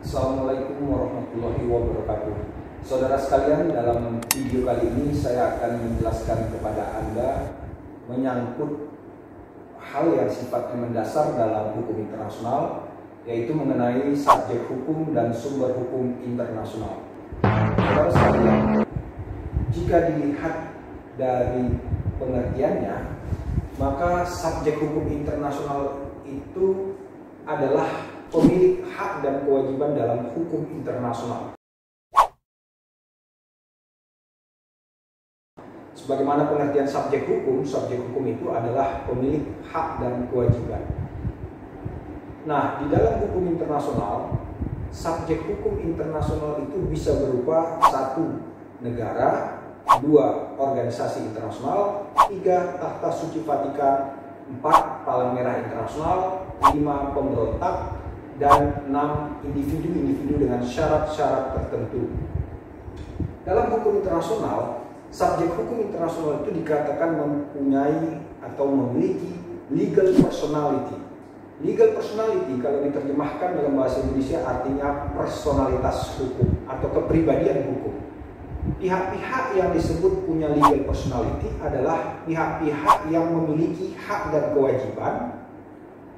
Assalamualaikum warahmatullahi wabarakatuh. Saudara sekalian, dalam video kali ini saya akan menjelaskan kepada Anda menyangkut hal yang sifatnya mendasar dalam hukum internasional, yaitu mengenai subjek hukum dan sumber hukum internasional. Saudara sekalian, jika dilihat dari pengertiannya, maka subjek hukum internasional itu adalah pemilik hak dan kewajiban dalam hukum internasional. Sebagaimana pengertian subjek hukum itu adalah pemilik hak dan kewajiban. Nah, di dalam hukum internasional, subjek hukum internasional itu bisa berupa 1. Negara, 2. Organisasi internasional, 3. Takhta Suci Vatikan, 4. Palang Merah Internasional, 5. Pemberontak, dan 6. Individu-individu dengan syarat-syarat tertentu. Dalam hukum internasional, subjek hukum internasional itu dikatakan mempunyai atau memiliki legal personality. Legal personality kalau diterjemahkan dalam bahasa Indonesia artinya personalitas hukum atau kepribadian hukum. Pihak-pihak yang disebut punya legal personality adalah pihak-pihak yang memiliki hak dan kewajiban.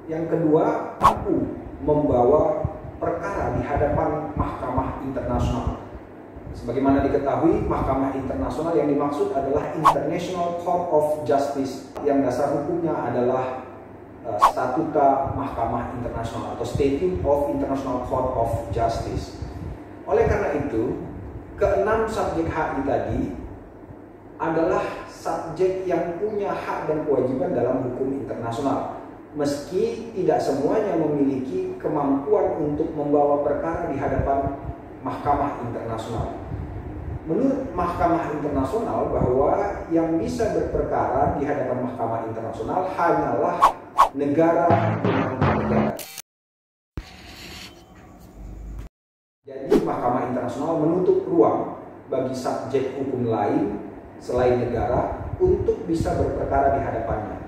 Yang kedua, mampu membawa perkara di hadapan mahkamah internasional. Sebagaimana diketahui, mahkamah internasional yang dimaksud adalah International Court of Justice, yang dasar hukumnya adalah Statuta Mahkamah Internasional atau Statute of International Court of Justice. Oleh karena itu, keenam subjek HI tadi adalah subjek yang punya hak dan kewajiban dalam hukum internasional. Meski tidak semuanya memiliki kemampuan untuk membawa perkara di hadapan mahkamah internasional. Menurut mahkamah internasional, bahwa yang bisa berperkara di hadapan mahkamah internasional hanyalah negara dengan negara. Jadi mahkamah internasional menutup ruang bagi subjek hukum lain selain negara untuk bisa berperkara di hadapannya.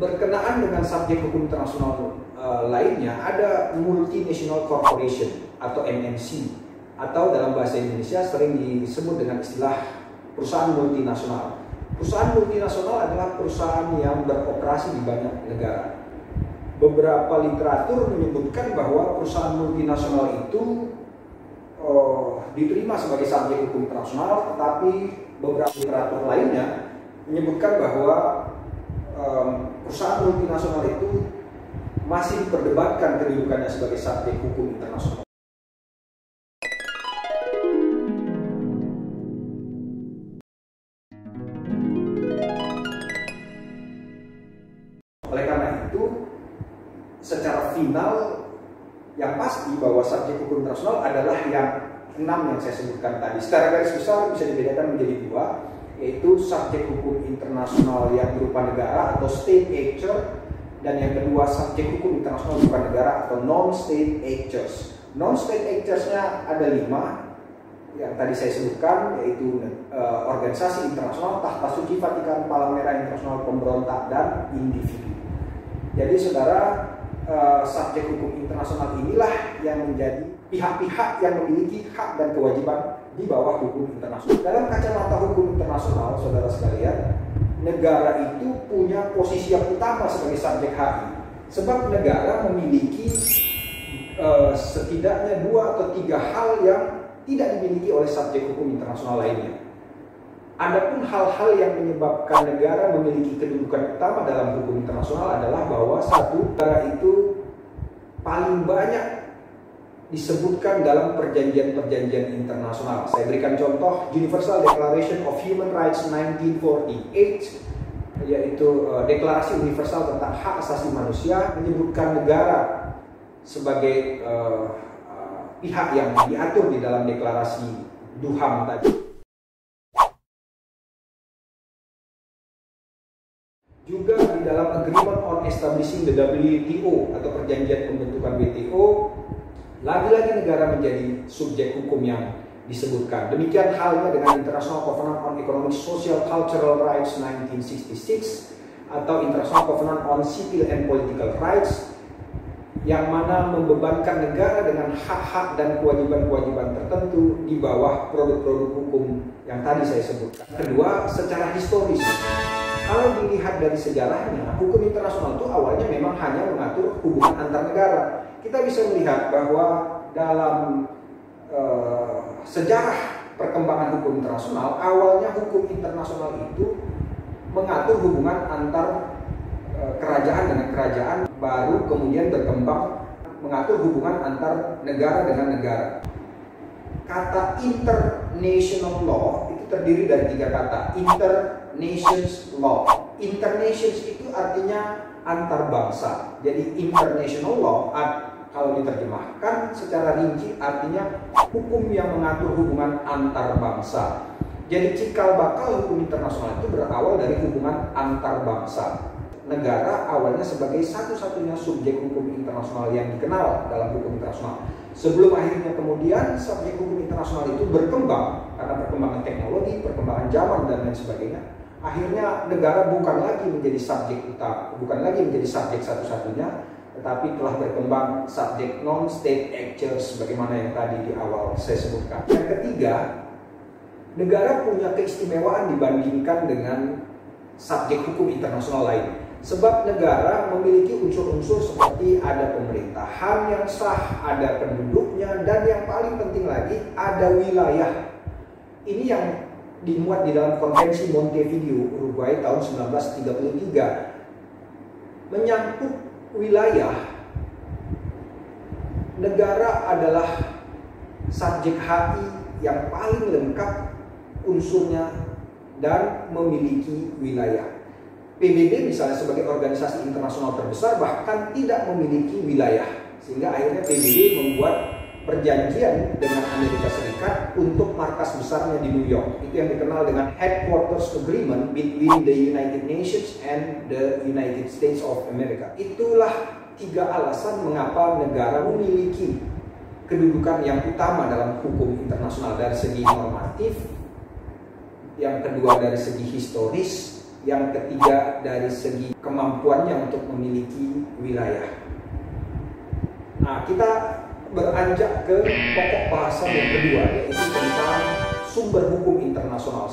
Berkenaan dengan subjek hukum internasional lainnya, ada multinational corporation atau MNC, atau dalam bahasa Indonesia sering disebut dengan istilah perusahaan multinasional. Perusahaan multinasional adalah perusahaan yang beroperasi di banyak negara. Beberapa literatur menyebutkan bahwa perusahaan multinasional itu diterima sebagai subjek hukum internasional, tetapi beberapa literatur lainnya menyebutkan bahwa perusahaan multinasional itu masih diperdebatkan kedudukannya sebagai subjek hukum internasional. Oleh karena itu, secara final yang pasti bahwa subjek hukum internasional adalah yang 6 yang saya sebutkan tadi. Secara garis besar bisa dibedakan menjadi 2, yaitu subjek hukum internasional yang berupa negara atau state actor, dan yang kedua subjek hukum internasional berupa negara atau non-state actors. Non-state actors-nya ada 5 yang tadi saya sebutkan, yaitu organisasi internasional, Takhta Suci Vatikan, Palang Merah Internasional, Pemberontak, dan individu. Jadi saudara, subjek hukum internasional inilah yang menjadi pihak-pihak yang memiliki hak dan kewajiban di bawah hukum internasional. Dalam kacamata hukum internasional, saudara sekalian, negara itu punya posisi yang utama sebagai subjek HI. Sebab negara memiliki setidaknya 2 atau 3 hal yang tidak dimiliki oleh subjek hukum internasional lainnya. Adapun hal-hal yang menyebabkan negara memiliki kedudukan utama dalam hukum internasional adalah bahwa 1, negara itu paling banyak disebutkan dalam perjanjian-perjanjian internasional. Saya berikan contoh Universal Declaration of Human Rights 1948, yaitu Deklarasi Universal tentang Hak Asasi Manusia, menyebutkan negara sebagai pihak yang diatur di dalam deklarasi Duham tadi. Juga di dalam Agreement on Establishing the WTO atau perjanjian pembentukan WTO, lagi-lagi negara menjadi subjek hukum yang disebutkan. Demikian halnya dengan International Covenant on Economic, Social, Cultural Rights 1966 atau International Covenant on Civil and Political Rights yang mana membebankan negara dengan hak-hak dan kewajiban-kewajiban tertentu di bawah produk-produk hukum yang tadi saya sebutkan. Kedua, secara historis. Kalau dilihat dari sejarahnya, hukum internasional itu awalnya memang hanya mengatur hubungan antar negara. Kita bisa melihat bahwa dalam sejarah perkembangan hukum internasional, awalnya hukum internasional itu mengatur hubungan antar kerajaan dengan kerajaan, baru kemudian berkembang mengatur hubungan antar negara dengan negara. Kata international law itu terdiri dari 3 kata. Internations law. Internations itu artinya antar bangsa. Jadi international law kalau diterjemahkan secara rinci artinya hukum yang mengatur hubungan antar bangsa. Jadi cikal bakal hukum internasional itu berawal dari hubungan antar bangsa. Negara awalnya sebagai satu-satunya subjek hukum internasional yang dikenal dalam hukum internasional. Sebelum akhirnya kemudian subjek hukum internasional itu berkembang karena perkembangan teknologi, perkembangan zaman dan lain sebagainya. Akhirnya negara bukan lagi menjadi subjek utama, bukan lagi menjadi subjek satu-satunya, tetapi telah berkembang subjek non-state actors sebagaimana yang tadi di awal saya sebutkan. Yang ketiga, negara punya keistimewaan dibandingkan dengan subjek hukum internasional lain. Sebab negara memiliki unsur-unsur seperti ada pemerintahan yang sah, ada penduduknya, dan yang paling penting lagi ada wilayah. Ini yang dimuat di dalam Konvensi Montevideo, Uruguay tahun 1933. Menyangkut wilayah, negara adalah subjek HI yang paling lengkap unsurnya dan memiliki wilayah. PBB misalnya sebagai organisasi internasional terbesar bahkan tidak memiliki wilayah, sehingga akhirnya PBB membuat perjanjian dengan Amerika Serikat untuk markas besarnya di New York. Itu yang dikenal dengan Headquarters Agreement between the United Nations and the United States of America. Itulah 3 alasan mengapa negara memiliki kedudukan yang utama dalam hukum internasional dari segi normatif, yang kedua dari segi historis, yang ketiga dari segi kemampuannya untuk memiliki wilayah. Nah, kita beranjak ke pokok bahasan yang kedua, yaitu tentang sumber hukum internasional.